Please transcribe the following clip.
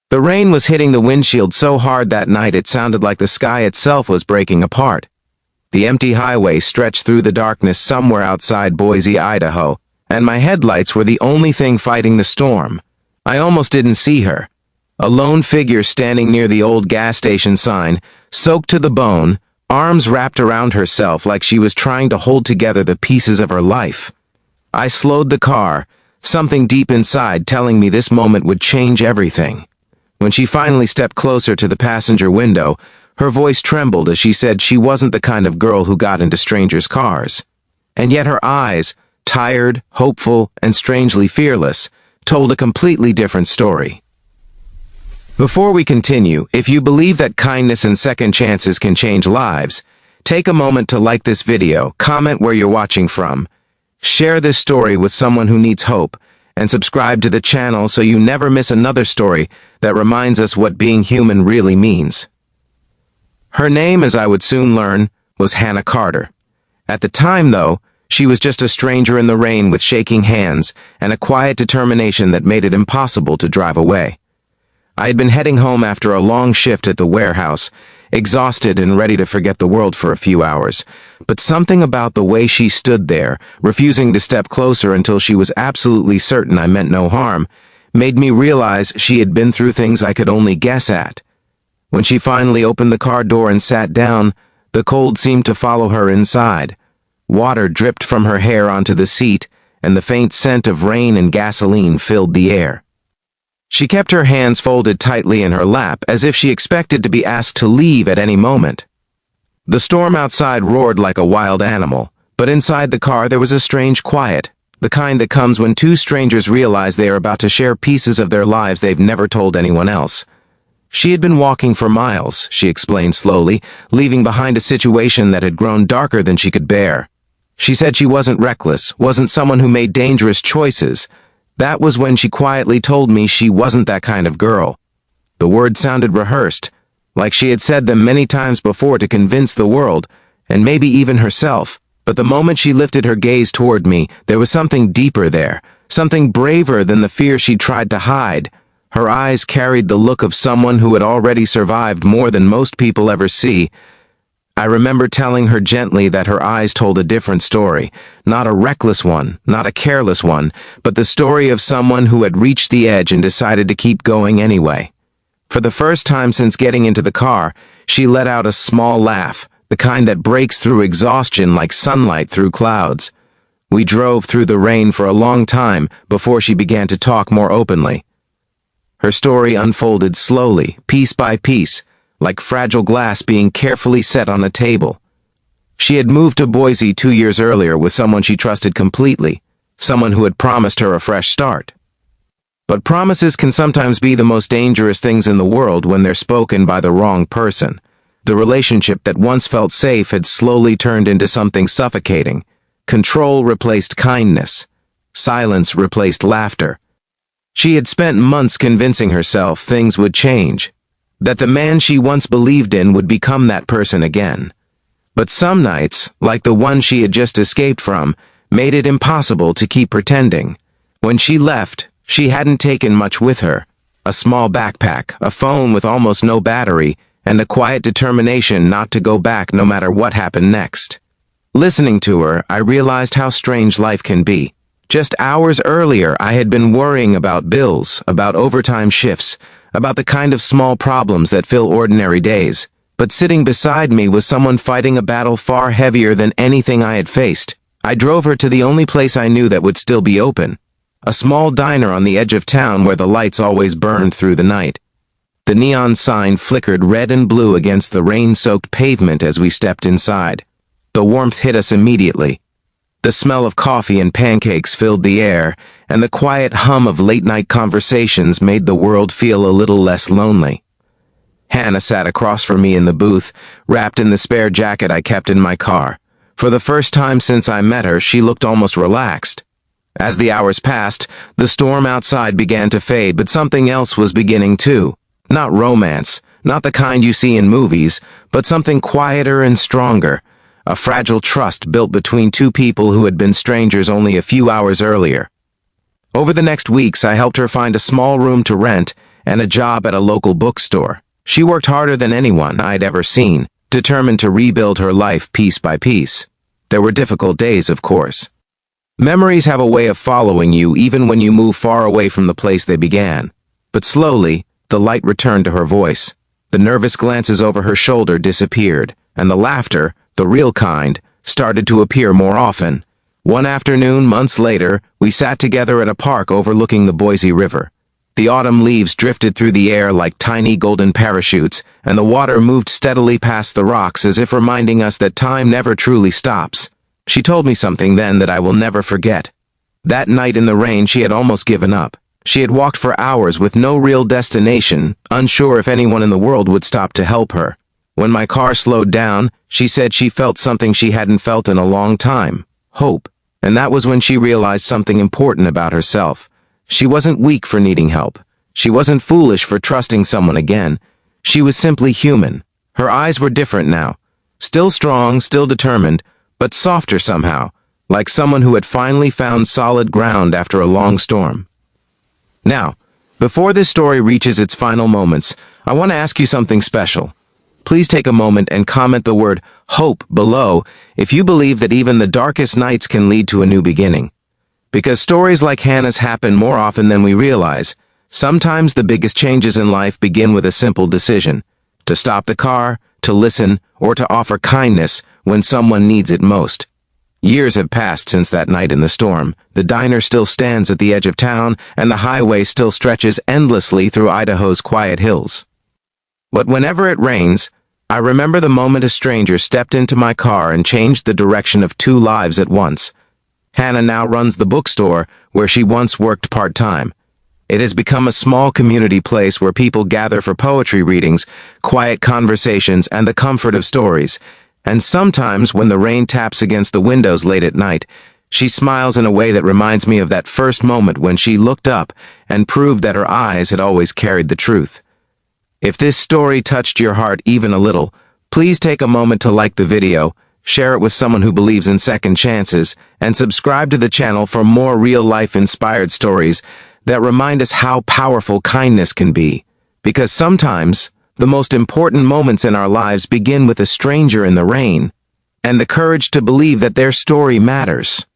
The rain was hitting the windshield so hard that night it sounded like the sky itself was breaking apart. The empty highway stretched through the darkness somewhere outside Boise, Idaho, and my headlights were the only thing fighting the storm. I almost didn't see her. A lone figure standing near the old gas station sign, soaked to the bone, arms wrapped around herself like she was trying to hold together the pieces of her life. I slowed the car, something deep inside telling me this moment would change everything. When she finally stepped closer to the passenger window, her voice trembled as she said she wasn't the kind of girl who got into strangers' cars. And yet her eyes, tired, hopeful, and strangely fearless, told a completely different story. Before we continue, if you believe that kindness and second chances can change lives, take a moment to like this video, comment where you're watching from, share this story with someone who needs hope, and subscribe to the channel so you never miss another story that reminds us what being human really means. Her name, as I would soon learn, was Hannah Carter. At the time, though, she was just a stranger in the rain with shaking hands and a quiet determination that made it impossible to drive away. I had been heading home after a long shift at the warehouse, exhausted and ready to forget the world for a few hours, but something about the way she stood there, refusing to step closer until she was absolutely certain I meant no harm, made me realize she had been through things I could only guess at. When she finally opened the car door and sat down, the cold seemed to follow her inside. Water dripped from her hair onto the seat, and the faint scent of rain and gasoline filled the air. She kept her hands folded tightly in her lap, as if she expected to be asked to leave at any moment. The storm outside roared like a wild animal, but inside the car there was a strange quiet, the kind that comes when two strangers realize they are about to share pieces of their lives they've never told anyone else. She had been walking for miles, she explained slowly, leaving behind a situation that had grown darker than she could bear. She said she wasn't reckless, wasn't someone who made dangerous choices. That was when she quietly told me she wasn't that kind of girl. The words sounded rehearsed, like she had said them many times before to convince the world, and maybe even herself. But the moment she lifted her gaze toward me, there was something deeper there, something braver than the fear she tried to hide. Her eyes carried the look of someone who had already survived more than most people ever see. I remember telling her gently that her eyes told a different story, not a reckless one, not a careless one, but the story of someone who had reached the edge and decided to keep going anyway. For the first time since getting into the car, she let out a small laugh, the kind that breaks through exhaustion like sunlight through clouds. We drove through the rain for a long time before she began to talk more openly. Her story unfolded slowly, piece by piece, like fragile glass being carefully set on a table. She had moved to Boise 2 years earlier with someone she trusted completely, someone who had promised her a fresh start. But promises can sometimes be the most dangerous things in the world when they're spoken by the wrong person. The relationship that once felt safe had slowly turned into something suffocating. Control replaced kindness. Silence replaced laughter. She had spent months convincing herself things would change, that the man she once believed in would become that person again. But some nights, like the one she had just escaped from, made it impossible to keep pretending. When she left, she hadn't taken much with her. A small backpack, a phone with almost no battery, and a quiet determination not to go back no matter what happened next. Listening to her, I realized how strange life can be. Just hours earlier, I had been worrying about bills, about overtime shifts, about the kind of small problems that fill ordinary days. But sitting beside me was someone fighting a battle far heavier than anything I had faced. I drove her to the only place I knew that would still be open, a small diner on the edge of town where the lights always burned through the night. The neon sign flickered red and blue against the rain-soaked pavement as we stepped inside. The warmth hit us immediately. The smell of coffee and pancakes filled the air, and the quiet hum of late-night conversations made the world feel a little less lonely. Hannah sat across from me in the booth, wrapped in the spare jacket I kept in my car. For the first time since I met her, she looked almost relaxed. As the hours passed, the storm outside began to fade, but something else was beginning too. Not romance, not the kind you see in movies, but something quieter and stronger. A fragile trust built between two people who had been strangers only a few hours earlier. Over the next weeks, I helped her find a small room to rent, and a job at a local bookstore. She worked harder than anyone I'd ever seen, determined to rebuild her life piece by piece. There were difficult days, of course. Memories have a way of following you even when you move far away from the place they began. But slowly, the light returned to her voice. The nervous glances over her shoulder disappeared, and the laughter, the real kind, started to appear more often. One afternoon, months later, we sat together at a park overlooking the Boise River. The autumn leaves drifted through the air like tiny golden parachutes, and the water moved steadily past the rocks as if reminding us that time never truly stops. She told me something then that I will never forget. That night in the rain, she had almost given up. She had walked for hours with no real destination, unsure if anyone in the world would stop to help her. When my car slowed down, she said she felt something she hadn't felt in a long time: hope. And that was when she realized something important about herself. She wasn't weak for needing help. She wasn't foolish for trusting someone again. She was simply human. Her eyes were different now. Still strong, still determined, but softer somehow, like someone who had finally found solid ground after a long storm. Now, before this story reaches its final moments, I want to ask you something special. Please take a moment and comment the word hope below if you believe that even the darkest nights can lead to a new beginning. Because stories like Hannah's happen more often than we realize. Sometimes the biggest changes in life begin with a simple decision: to stop the car, to listen, or to offer kindness when someone needs it most. Years have passed since that night in the storm. The diner still stands at the edge of town, and the highway still stretches endlessly through Idaho's quiet hills. But whenever it rains, I remember the moment a stranger stepped into my car and changed the direction of 2 lives at once. Hannah now runs the bookstore where she once worked part-time. It has become a small community place where people gather for poetry readings, quiet conversations, and the comfort of stories. And sometimes, when the rain taps against the windows late at night, she smiles in a way that reminds me of that first moment when she looked up and proved that her eyes had always carried the truth. If this story touched your heart even a little, please take a moment to like the video, share it with someone who believes in second chances, and subscribe to the channel for more real-life inspired stories that remind us how powerful kindness can be. Because sometimes, the most important moments in our lives begin with a stranger in the rain, and the courage to believe that their story matters.